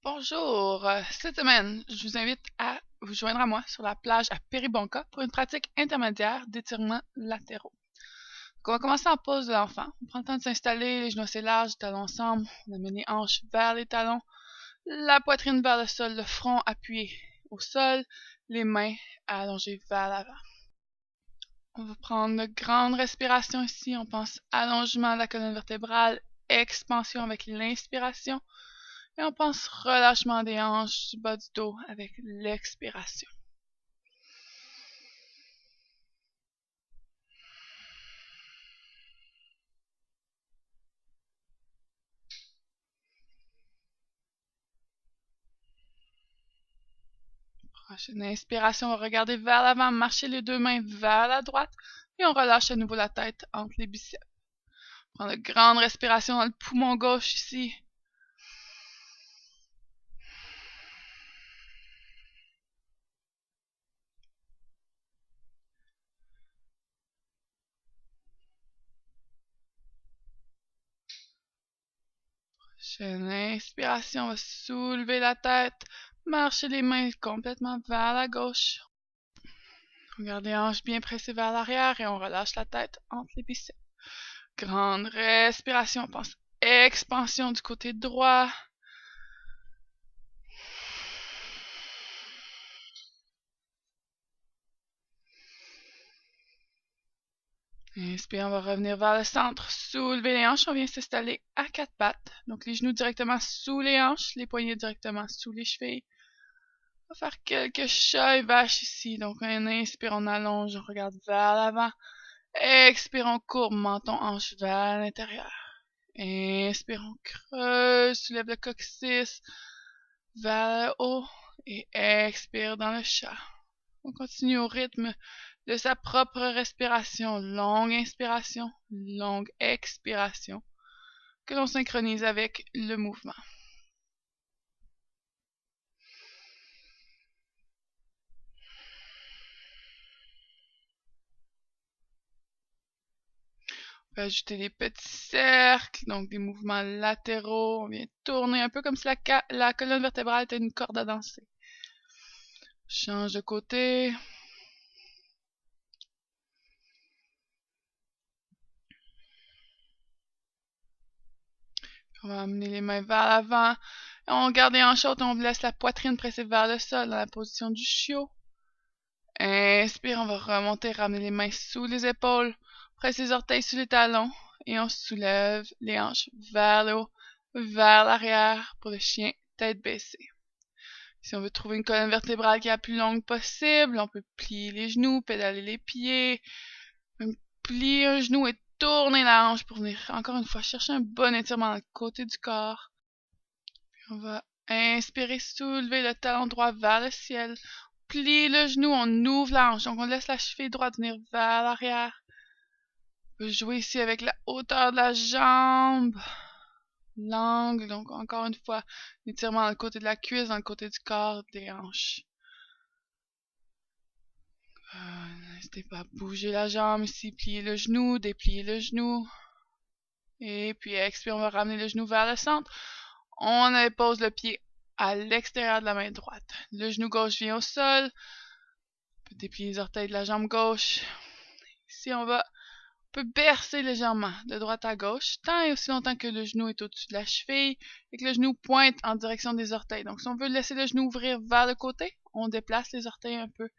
Bonjour, cette semaine, je vous invite à vous joindre à moi sur la plage à Péribonka pour une pratique intermédiaire d'étirements latéraux. Donc, on va commencer en pause de l'enfant. On prend le temps de s'installer, les genoux assez larges, les talons ensemble, on amène les hanches vers les talons, la poitrine vers le sol, le front appuyé au sol, les mains allongées vers l'avant. On va prendre de grandes respirations ici, on pense allongement de la colonne vertébrale, expansion avec l'inspiration. Et on pense relâchement des hanches du bas du dos avec l'expiration. Prochaine inspiration, on va regarder vers l'avant, marcher les deux mains vers la droite et on relâche à nouveau la tête entre les biceps. On prend de grandes respirations dans le poumon gauche ici. Prochaine inspiration, on va soulever la tête, marcher les mains complètement vers la gauche. On garde les hanches bien pressées vers l'arrière et on relâche la tête entre les biceps. Grande respiration, on pense expansion du côté droit. Inspire, on va revenir vers le centre, soulever les hanches, on vient s'installer à quatre pattes. Donc les genoux directement sous les hanches, les poignets directement sous les chevilles. On va faire quelques chats et vaches ici. Donc on inspire, on allonge, on regarde vers l'avant. Expire, on courbe, menton, hanche vers l'intérieur. Inspire, on creuse, soulève le coccyx vers le haut et expire dans le chat. On continue au rythme de sa propre respiration, longue inspiration, longue expiration, que l'on synchronise avec le mouvement. On peut ajouter des petits cercles, donc des mouvements latéraux. On vient tourner un peu comme si la colonne vertébrale était une corde à danser. Change de côté. On va amener les mains vers l'avant. On garde les hanches hautes et on laisse la poitrine presser vers le sol dans la position du chiot. Inspire, on va remonter, ramener les mains sous les épaules. Presse les orteils sous les talons et on soulève les hanches vers le haut, vers l'arrière pour le chien tête baissée. Si on veut trouver une colonne vertébrale qui est la plus longue possible, on peut plier les genoux, pédaler les pieds, plier un genou et tourner la hanche pour venir, encore une fois, chercher un bon étirement dans le côté du corps. Puis on va inspirer, soulever le talon droit vers le ciel. Plie le genou, on ouvre la hanche, donc on laisse la cheville droite venir vers l'arrière. On peut jouer ici avec la hauteur de la jambe, l'angle, donc encore une fois, l'étirement dans le côté de la cuisse, dans le côté du corps, des hanches. N'hésitez pas à bouger la jambe ici, plier le genou, déplier le genou. Et puis expire, on va ramener le genou vers le centre. On pose le pied à l'extérieur de la main droite. Le genou gauche vient au sol. On peut déplier les orteils de la jambe gauche. Ici, on peut bercer légèrement de droite à gauche, tant et aussi longtemps que le genou est au-dessus de la cheville et que le genou pointe en direction des orteils. Donc, si on veut laisser le genou ouvrir vers le côté, on déplace les orteils un peu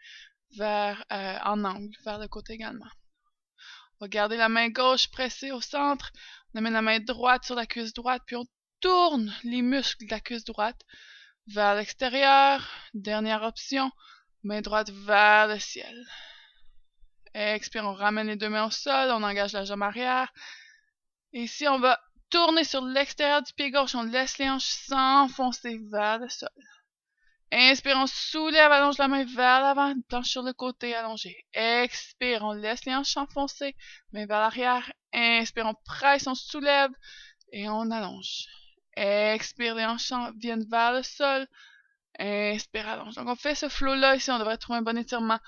en angle, vers le côté également. On va garder la main gauche pressée au centre. On amène la main droite sur la cuisse droite, puis on tourne les muscles de la cuisse droite vers l'extérieur. Dernière option, main droite vers le ciel. Expire, on ramène les deux mains au sol, on engage la jambe arrière. Et ici, on va tourner sur l'extérieur du pied gauche, on laisse les hanches s'enfoncer vers le sol. Inspire, on soulève, allonge la main vers l'avant, planche sur le côté allongé. Expire, on laisse les hanches s'enfoncer, main vers l'arrière. Inspire, on presse, on soulève et on allonge. Expire, les hanches viennent vers le sol. Inspire, allonge. Donc on fait ce flow-là ici, on devrait trouver un bon étirement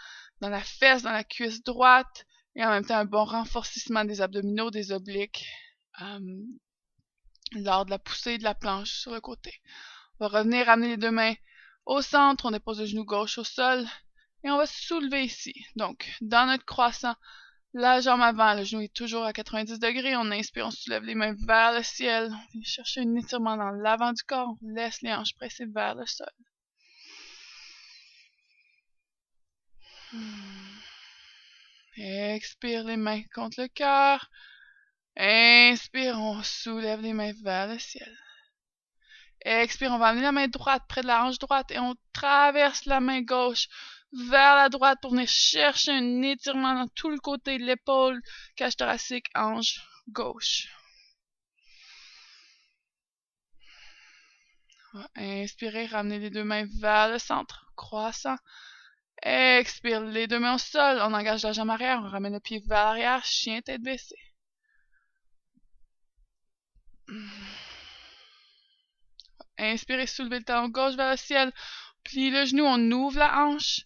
dans la fesse, dans la cuisse droite et en même temps un bon renforcissement des abdominaux, des obliques lors de la poussée de la planche sur le côté. On va revenir ramener les deux mains au centre, on dépose le genou gauche au sol et on va se soulever ici. Donc, dans notre croissant, la jambe avant, le genou est toujours à 90 degrés. On inspire, on soulève les mains vers le ciel. On vient chercher un étirement dans l'avant du corps. On laisse les hanches pressées vers le sol. Expire les mains contre le cœur. Inspire, on soulève les mains vers le ciel. Expire, on va amener la main droite près de la hanche droite et on traverse la main gauche vers la droite pour venir chercher un étirement dans tout le côté de l'épaule, cage thoracique, hanche gauche. On va inspirer, ramener les deux mains vers le centre, croissant. Expire, les deux mains au sol, on engage la jambe arrière, on ramène le pied vers l'arrière, chien tête baissée. Inspirez, soulevez le talon gauche vers le ciel. Pliez le genou, on ouvre la hanche.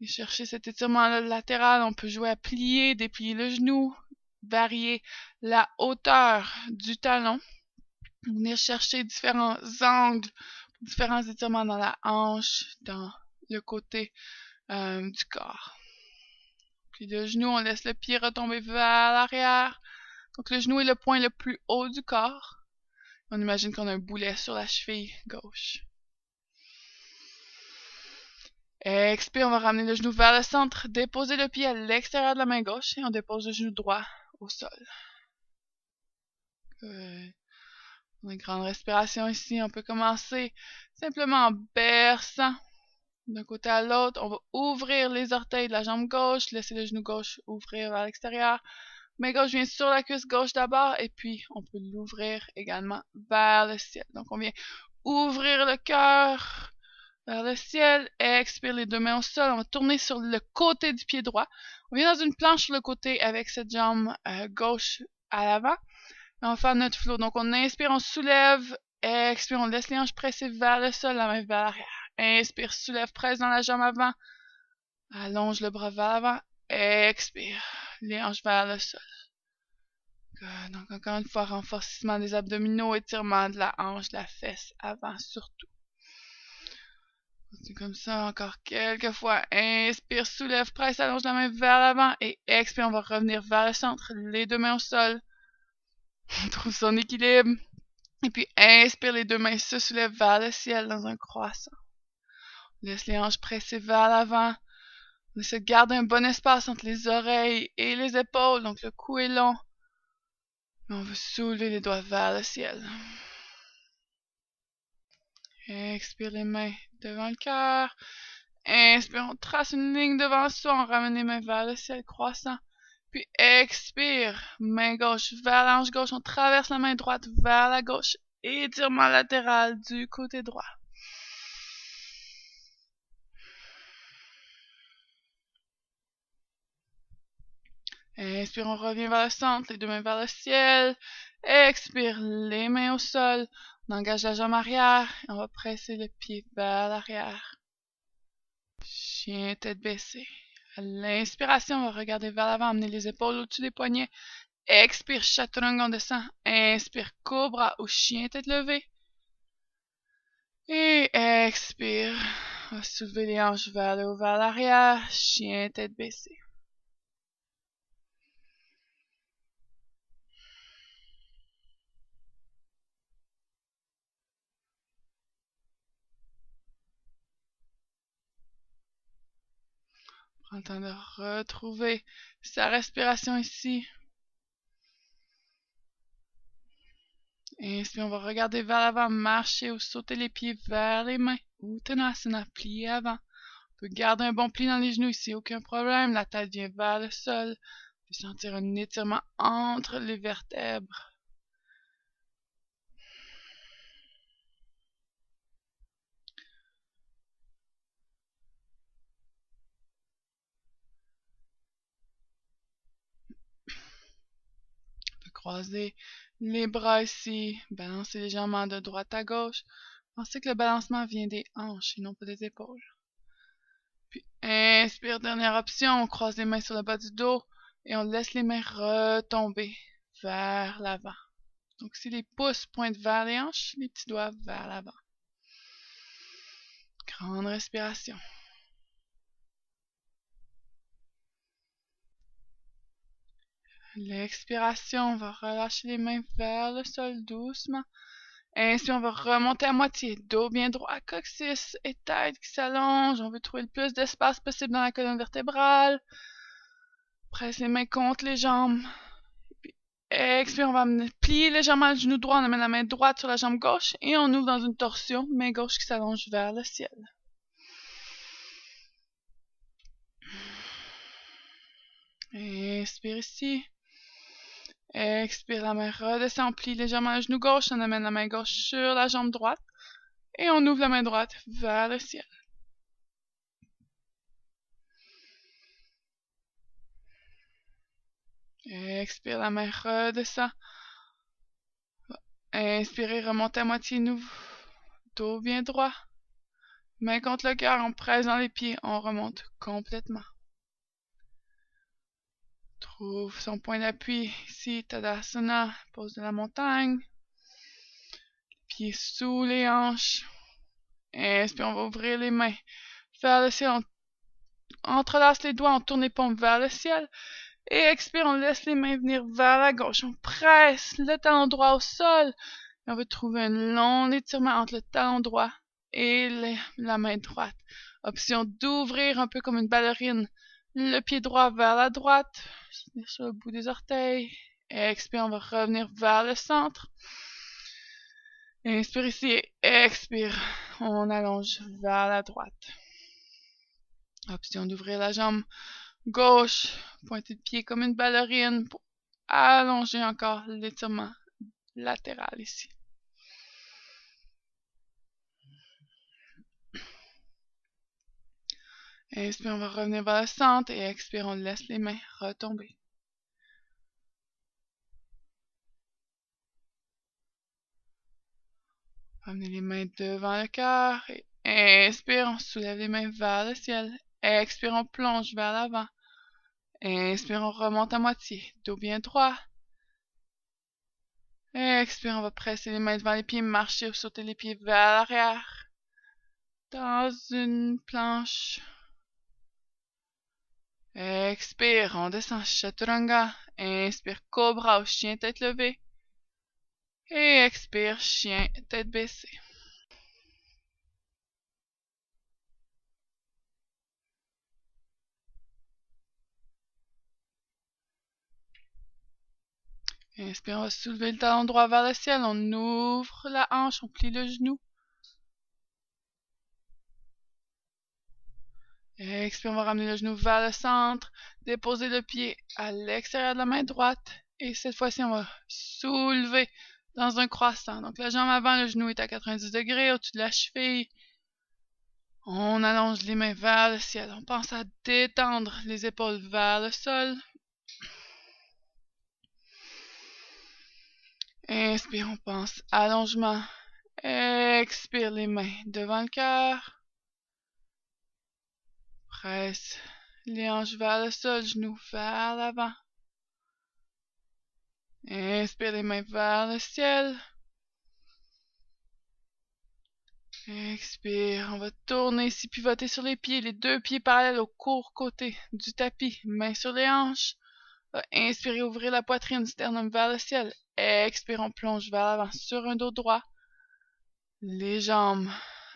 Et chercher cet étirement latéral, on peut jouer à plier, déplier le genou, varier la hauteur du talon. Venir chercher différents angles, différents étirements dans la hanche, dans le côté du corps. Puis le genou, on laisse le pied retomber vers l'arrière. Donc le genou est le point le plus haut du corps. On imagine qu'on a un boulet sur la cheville gauche. Expire, on va ramener le genou vers le centre, déposer le pied à l'extérieur de la main gauche et on dépose le genou droit au sol. On a une grande respiration ici. On peut commencer simplement en berçant d'un côté à l'autre. On va ouvrir les orteils de la jambe gauche, laisser le genou gauche ouvrir vers l'extérieur. Main gauche vient sur la cuisse gauche d'abord et puis on peut l'ouvrir également vers le ciel. Donc on vient ouvrir le cœur vers le ciel, expire les deux mains au sol. On va tourner sur le côté du pied droit. On vient dans une planche sur le côté avec cette jambe gauche à l'avant. On va faire notre flow. Donc on inspire, on soulève, expire, on laisse les hanches pressées vers le sol, la main vers l'arrière. Inspire, soulève, presse dans la jambe avant. Allonge le bras vers l'avant. Expire, les hanches vers le sol. Donc encore une fois, renforcement des abdominaux, étirement de la hanche, de la fesse avant surtout. C'est comme ça encore quelques fois. Inspire, soulève, presse, allonge la main vers l'avant et expire, on va revenir vers le centre, les deux mains au sol. On trouve son équilibre. Et puis inspire, les deux mains se soulèvent vers le ciel dans un croissant. On laisse les hanches pressées vers l'avant. On essaie de garder un bon espace entre les oreilles et les épaules, donc le cou est long. Et on veut soulever les doigts vers le ciel. Expire les mains devant le cœur. Inspire, on trace une ligne devant soi, on ramène les mains vers le ciel, croissant. Puis expire, main gauche vers la hanche gauche, on traverse la main droite vers la gauche. Étirement latéral du côté droit. Inspire, on revient vers le centre, les deux mains vers le ciel. Expire, les mains au sol. On engage la jambe arrière et on va presser le pied vers l'arrière. Chien tête baissée. À l'inspiration, on va regarder vers l'avant, amener les épaules au-dessus des poignets. Expire, chaturanga, on descend. Inspire, cobra ou chien tête levée. Et expire. On va soulever les hanches vers le haut, vers l'arrière. Chien tête baissée. Prends le temps de retrouver sa respiration ici. Inspire, on va regarder vers l'avant, marcher ou sauter les pieds vers les mains. Uttanasana, plier avant. On peut garder un bon pli dans les genoux ici, aucun problème. La tête vient vers le sol. On peut sentir un étirement entre les vertèbres. On peut croiser les bras ici, balancer légèrement de droite à gauche. Pensez que le balancement vient des hanches et non pas des épaules. Puis inspire, dernière option, on croise les mains sur le bas du dos et on laisse les mains retomber vers l'avant. Donc si les pouces pointent vers les hanches, les petits doigts vers l'avant. Grande respiration. L'expiration, on va relâcher les mains vers le sol doucement. Ainsi, on va remonter à moitié. Dos bien droit, coccyx et tête qui s'allonge. On veut trouver le plus d'espace possible dans la colonne vertébrale. Presse les mains contre les jambes. Puis, expire, on va plier légèrement le genou droit. On amène la main droite sur la jambe gauche et on ouvre dans une torsion. Main gauche qui s'allonge vers le ciel. Inspire ici. Expire, la main redescend, on plie légèrement le genou gauche, on amène la main gauche sur la jambe droite et on ouvre la main droite vers le ciel. Expire, la main redescend. Inspirez, remontez à moitié, nous. Dos bien droit. Main contre le cœur, on presse dans les pieds, on remonte complètement. Trouve son point d'appui ici, Tadasana, pose de la montagne. Pieds sous les hanches. Inspire, on va ouvrir les mains vers le ciel. On entrelace les doigts, on tourne les paumes vers le ciel. Et expire, on laisse les mains venir vers la gauche. On presse le talon droit au sol. Et on va trouver un long étirement entre le talon droit et la main droite. Option d'ouvrir un peu comme une ballerine. Le pied droit vers la droite. Venir sur le bout des orteils. Expire, on va revenir vers le centre. Inspire ici et expire. On allonge vers la droite. Option d'ouvrir la jambe gauche, pointée de pied comme une ballerine pour allonger encore l'étirement latéral ici. Inspire, on va revenir vers le centre et expire, on laisse les mains retomber. Ramenez les mains devant le cœur et inspire, on soulève les mains vers le ciel. Expire, on plonge vers l'avant. Inspire, on remonte à moitié, dos bien droit. Expire, on va presser les mains devant les pieds, marcher ou sauter les pieds vers l'arrière. Dans une planche. Expire, on descend Chaturanga. Inspire, Cobra ou chien tête levée. Et expire, chien tête baissée. Inspire, on va soulever le talon droit vers le ciel. On ouvre la hanche, on plie le genou. Expire, on va ramener le genou vers le centre. Déposer le pied à l'extérieur de la main droite. Et cette fois-ci, on va soulever dans un croissant. Donc la jambe avant, le genou est à 90 degrés au-dessus de la cheville. On allonge les mains vers le ciel. On pense à détendre les épaules vers le sol. Inspire, on pense allongement. Expire, les mains devant le cœur. Presse les hanches vers le sol, genoux vers l'avant. Inspire, les mains vers le ciel. Expire, on va tourner ici, pivoter sur les pieds, les deux pieds parallèles au court côté du tapis, mains sur les hanches. Inspire, ouvrir la poitrine, sternum vers le ciel. Expire, on plonge vers l'avant sur un dos droit. Les jambes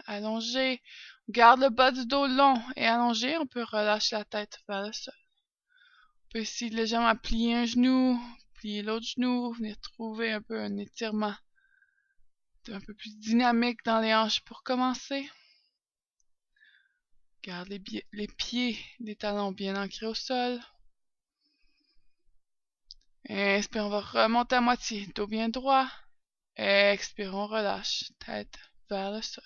allongées. On garde le bas du dos long et allongé. On peut relâcher la tête vers le sol. On peut ici légèrement plier un genou, plier l'autre genou, venir trouver un peu un étirement un peu plus dynamique dans les hanches pour commencer. Garde les pieds des talons bien ancrés au sol. Inspire, on va remonter à moitié, dos bien droit. Expire, on relâche, tête vers le sol.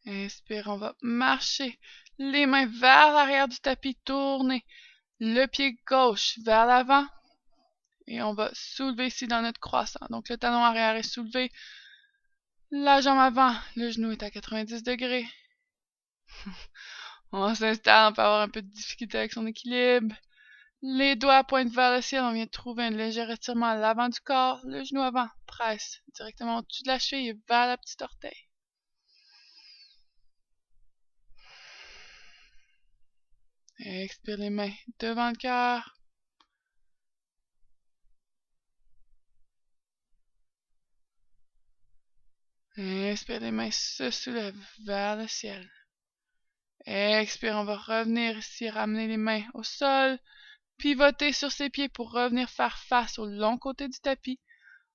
Inspire, on va marcher les mains vers l'arrière du tapis, tourner le pied gauche vers l'avant et on va soulever ici dans notre croissant. Donc le talon arrière est soulevé, la jambe avant, le genou est à 90 degrés. On s'installe, on peut avoir un peu de difficulté avec son équilibre. Les doigts pointent vers le ciel, on vient de trouver un léger étirement à l'avant du corps. Le genou avant presse directement au-dessus de la cheville et vers la petite orteil. Expire les mains devant le cœur. Inspire, les mains se soulèvent vers le ciel. Expire, on va revenir ici, ramener les mains au sol, pivoter sur ses pieds pour revenir faire face au long côté du tapis.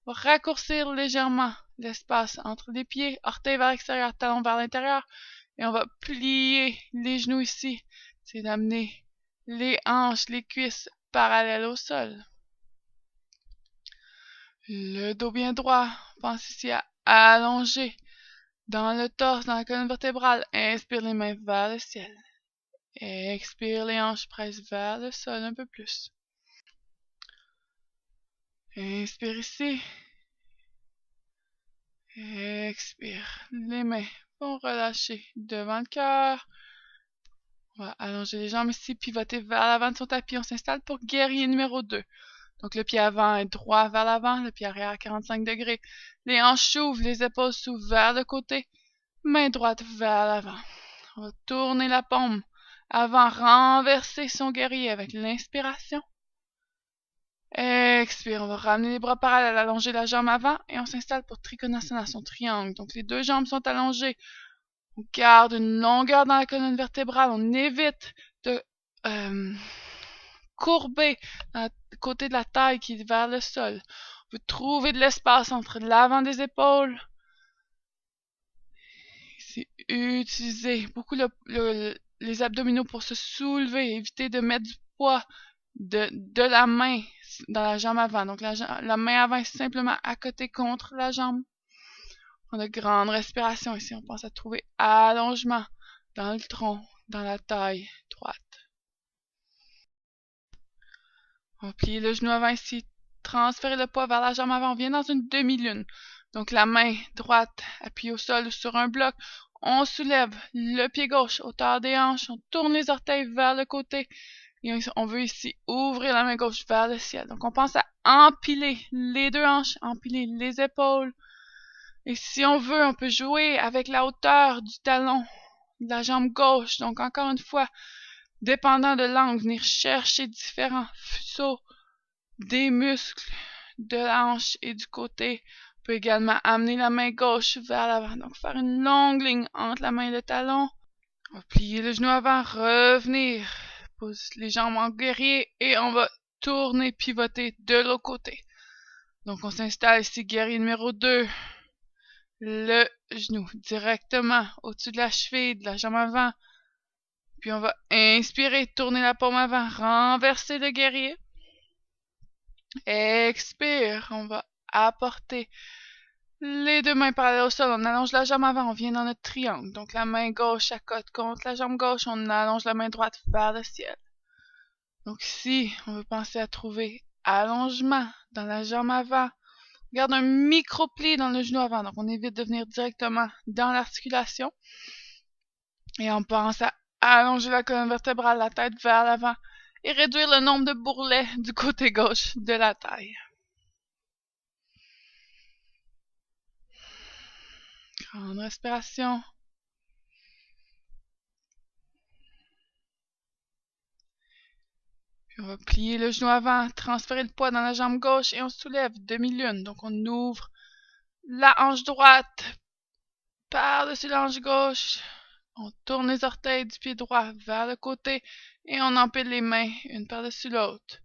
On va raccourcir légèrement l'espace entre les pieds, orteils vers l'extérieur, talons vers l'intérieur, et on va plier les genoux ici. C'est d'amener les hanches, les cuisses parallèles au sol. Le dos bien droit, pense ici à allonger dans le torse, dans la colonne vertébrale. Inspire les mains vers le ciel. Expire, les hanches pressent vers le sol un peu plus. Inspire ici. Expire. Les mains vont relâcher devant le cœur. On va allonger les jambes ici, pivoter vers l'avant de son tapis. On s'installe pour guerrier numéro 2. Donc le pied avant est droit vers l'avant, le pied arrière à 45 degrés. Les hanches s'ouvrent, les épaules s'ouvrent vers le côté. Main droite vers l'avant. On va tourner la paume avant, renverser son guerrier avec l'inspiration. Expire, on va ramener les bras parallèles, allonger la jambe avant et on s'installe pour Trikonasana, son triangle. Donc les deux jambes sont allongées. On garde une longueur dans la colonne vertébrale. On évite de courber le côté de la taille qui est vers le sol. On veut trouver de l'espace entre l'avant des épaules. C'est utiliser beaucoup les abdominaux pour se soulever, éviter de mettre du poids de la main dans la jambe avant. Donc la main avant est simplement à côté contre la jambe. On a de grandes respirations ici. On pense à trouver allongement dans le tronc, dans la taille droite. On va plier le genou avant ici, transférer le poids vers la jambe avant. On vient dans une demi-lune. Donc la main droite appuyée au sol ou sur un bloc. On soulève le pied gauche, hauteur des hanches. On tourne les orteils vers le côté. Et on veut ici ouvrir la main gauche vers le ciel. Donc on pense à empiler les deux hanches, empiler les épaules. Et si on veut, on peut jouer avec la hauteur du talon de la jambe gauche. Donc encore une fois, dépendant de l'angle, venir chercher différents fuseaux des muscles de la hanche et du côté. On peut également amener la main gauche vers l'avant. Donc faire une longue ligne entre la main et le talon. On va plier le genou avant, revenir. Pose les jambes en guerrier et on va tourner, pivoter de l'autre côté. Donc on s'installe ici, guerrier numéro 2. Le genou directement au-dessus de la cheville, de la jambe avant. Puis on va inspirer, tourner la paume avant, renverser le guerrier. Expire, on va apporter les deux mains parallèles au sol. On allonge la jambe avant, on vient dans notre triangle. Donc la main gauche accote contre la jambe gauche, on allonge la main droite vers le ciel. Donc ici, on veut penser à trouver allongement dans la jambe avant. On garde un micro-pli dans le genou avant, donc on évite de venir directement dans l'articulation. Et on pense à allonger la colonne vertébrale, la tête vers l'avant, et réduire le nombre de bourrelets du côté gauche de la taille. Grande respiration. Puis on va plier le genou avant, transférer le poids dans la jambe gauche et on soulève demi-lune. Donc on ouvre la hanche droite par-dessus la hanche gauche. On tourne les orteils du pied droit vers le côté et on empile les mains une par-dessus l'autre.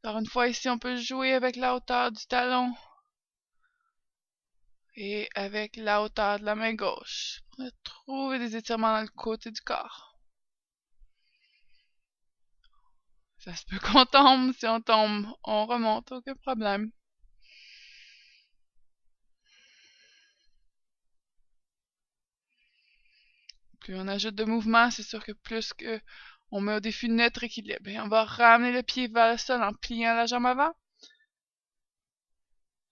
Alors une fois ici, on peut jouer avec la hauteur du talon et avec la hauteur de la main gauche pour trouver des étirements dans le côté du corps. Ça se peut qu'on tombe. Si on tombe, on remonte, aucun problème. Plus on ajoute de mouvement, c'est sûr que plus on met au défi notre équilibre. Et on va ramener le pied vers le sol en pliant la jambe avant.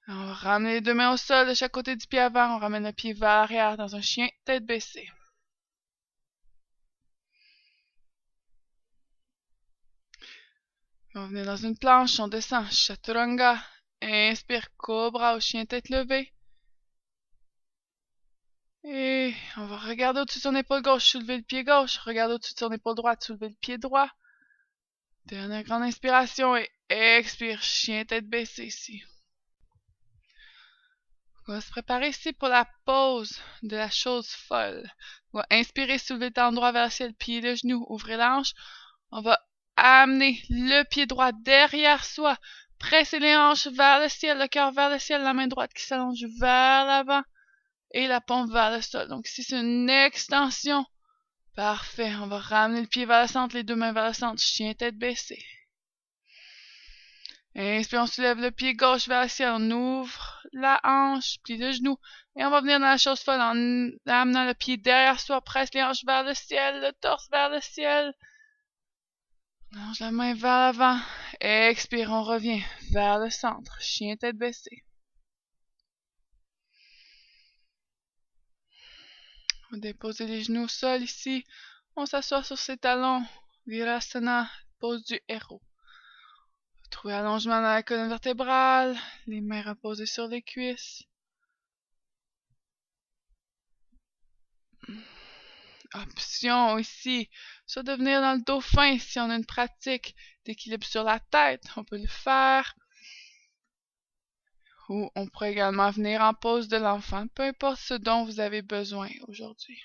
On va ramener les deux mains au sol de chaque côté du pied avant. On ramène le pied vers l'arrière dans un chien tête baissée. On va venir dans une planche, on descend, chaturanga. Inspire, cobra au chien tête levée. Et on va regarder au-dessus de son épaule gauche, soulever le pied gauche. Regarder au-dessus de son épaule droite, soulever le pied droit. Dernière grande inspiration et expire, chien tête baissée ici. On va se préparer ici pour la pose de la chose folle. On va inspirer, soulever le talon droit vers le ciel, plier le genou, ouvrir la hanche. On va amener le pied droit derrière soi, presser les hanches vers le ciel, le cœur vers le ciel, la main droite qui s'allonge vers l'avant et la paume vers le sol. Donc ici, c'est une extension. Parfait. On va ramener le pied vers le centre, les deux mains vers le centre, chien tête baissée. Inspire, on soulève le pied gauche vers le ciel, on ouvre la hanche, plie le genou, et on va venir dans la chose folle en amenant le pied derrière soi, presse les hanches vers le ciel, le torse vers le ciel. On allonge la main vers l'avant, expire, on revient vers le centre, chien tête baissée. On va déposer les genoux au sol ici, on s'assoit sur ses talons, Virasana, pose du héros. Trouver allongement dans la colonne vertébrale, les mains reposées sur les cuisses. Option ici, soit de venir dans le dauphin si on a une pratique d'équilibre sur la tête, on peut le faire. Ou on pourrait également venir en pose de l'enfant, peu importe ce dont vous avez besoin aujourd'hui.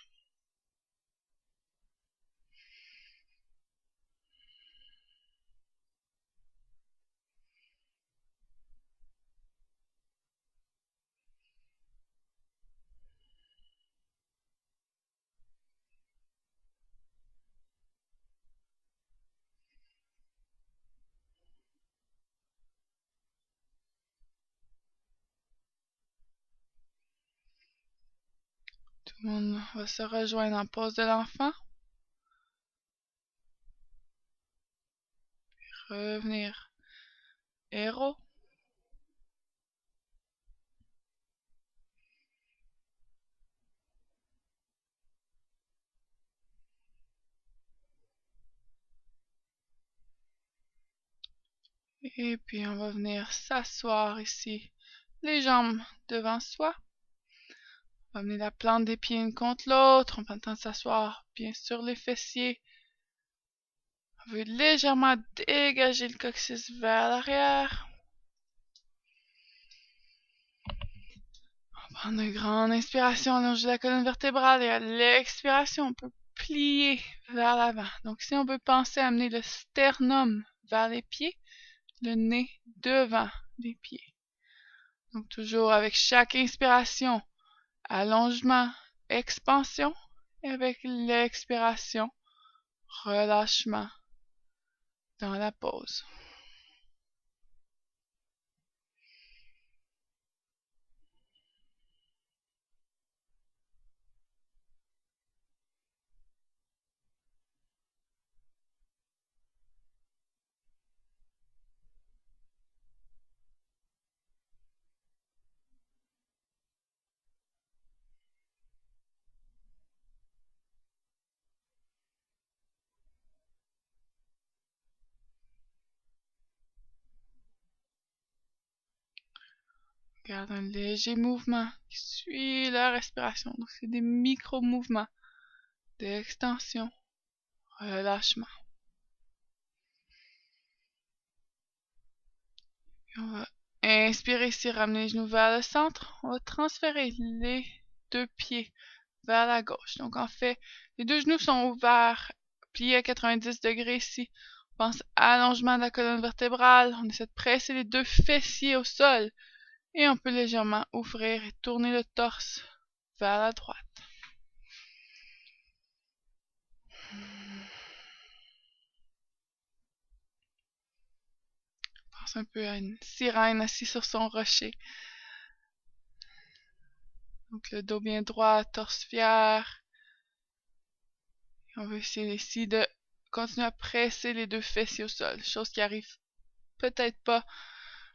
Tout le monde va se rejoindre en pose de l'enfant. Revenir. Héros. Et puis on va venir s'asseoir ici, les jambes devant soi. On va amener la plante des pieds une contre l'autre, on prend le temps de s'asseoir bien sur les fessiers. On veut légèrement dégager le coccyx vers l'arrière. On va prendre une grande inspiration, allonger la colonne vertébrale et à l'expiration, on peut plier vers l'avant. Donc si on veut penser à amener le sternum vers les pieds, le nez devant les pieds. Donc toujours avec chaque inspiration, allongement, expansion, et avec l'expiration, relâchement dans la pause. Garde un léger mouvement qui suit la respiration. Donc, c'est des micro-mouvements d'extension, relâchement. Et on va inspirer ici, ramener les genoux vers le centre. On va transférer les deux pieds vers la gauche. Donc, en fait, les deux genoux sont ouverts, pliés à 90 degrés ici. On pense à allongement de la colonne vertébrale. On essaie de presser les deux fessiers au sol. Et on peut légèrement ouvrir et tourner le torse vers la droite. Pense un peu à une sirène assise sur son rocher. Donc le dos bien droit, torse fier. Et on va essayer ici de continuer à presser les deux fessiers au sol. Chose qui arrive peut-être pas.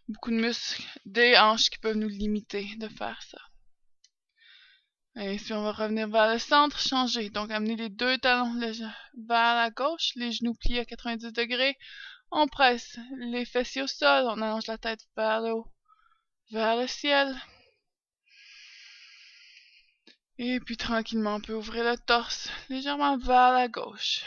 Beaucoup de muscles des hanches qui peuvent nous limiter de faire ça. Et puis on va revenir vers le centre, changer. Donc amener les deux talons vers la gauche, les genoux pliés à 90 degrés. On presse les fessiers au sol, on allonge la tête vers le haut, vers le ciel. Et puis tranquillement, on peut ouvrir le torse légèrement vers la gauche.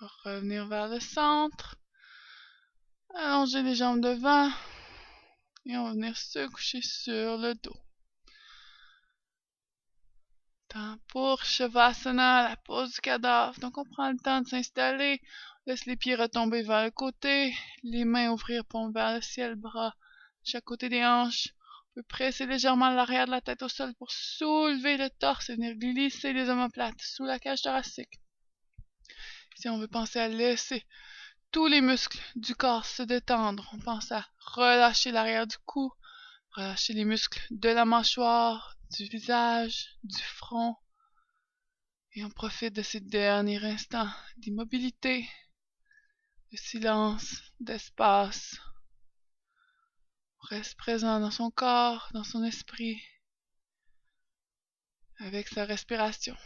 On va revenir vers le centre. Allonger les jambes devant. Et on va venir se coucher sur le dos. Temps pour Shavasana, la pose du cadavre. Donc on prend le temps de s'installer. Laisse les pieds retomber vers le côté. Les mains ouvrir paume vers le ciel, bras de chaque côté des hanches. On peut presser légèrement l'arrière de la tête au sol pour soulever le torse et venir glisser les omoplates sous la cage thoracique. Si on veut penser à laisser tous les muscles du corps se détendre, on pense à relâcher l'arrière du cou, relâcher les muscles de la mâchoire, du visage, du front. Et on profite de ces derniers instants d'immobilité, de silence, d'espace. On reste présent dans son corps, dans son esprit, avec sa respiration.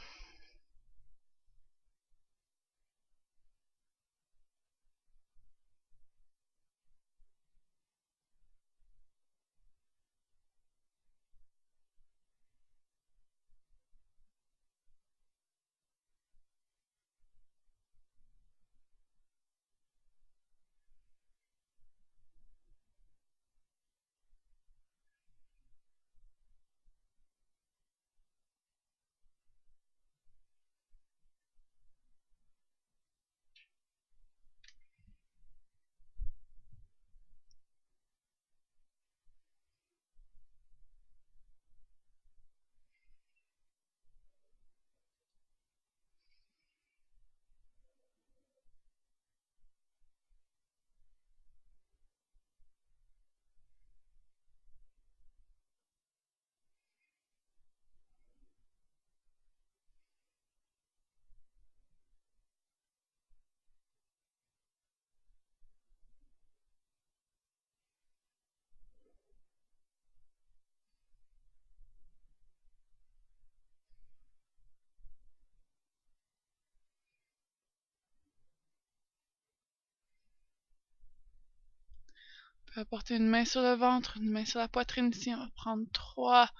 On peut apporter une main sur le ventre, une main sur la poitrine ici. On va prendre 3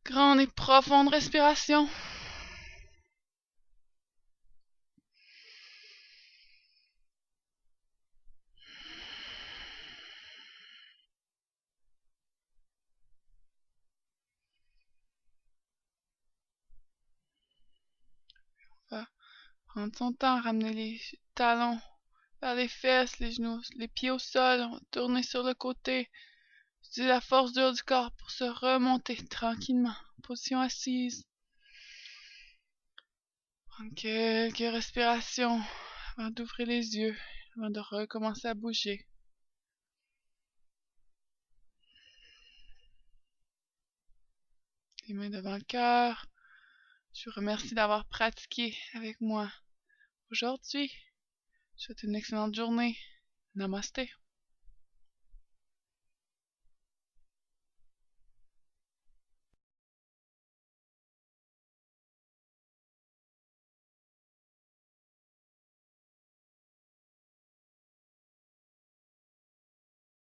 grandes et profondes respirations. On va prendre son temps, ramener les talons vers les fesses, les genoux, les pieds au sol. On va tourner sur le côté. Utiliser la force dure du corps pour se remonter tranquillement. Position assise. Prendre quelques respirations avant d'ouvrir les yeux, avant de recommencer à bouger. Les mains devant le cœur. Je vous remercie d'avoir pratiqué avec moi aujourd'hui. Je vous souhaite une excellente journée. Namasté.